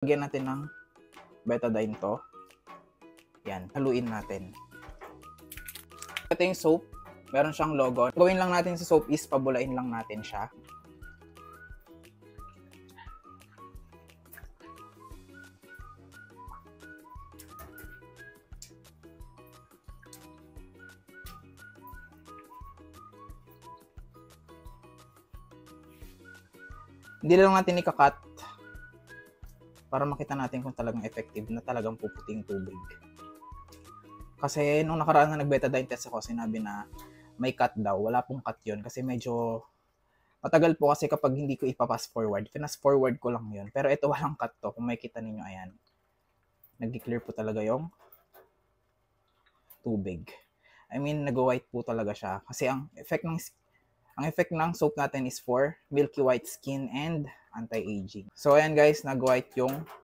Lagyan natin ng betadine to. Yan, haluin natin. Ito yung soap. Meron siyang logo. Gawin lang natin sa soap is pabulain lang natin siya. Hindi lang natin ikakat para makita natin kung talagang effective na talagang puputing tubig. Kasi nung nakaraan na nag-betadine test ako, sinabi na may cut daw. Wala pong cut yun kasi medyo matagal po kasi kapag hindi ko ipapass forward. Fast forward ko lang yun. Pero ito walang cut to. Kung makikita ninyo, ayan. Nag-clear po talaga yung tubig. I mean, nag-white po talaga siya. Kasi ang effect ng soap natin is for milky white skin and anti-aging. So ayan guys, nag-white yung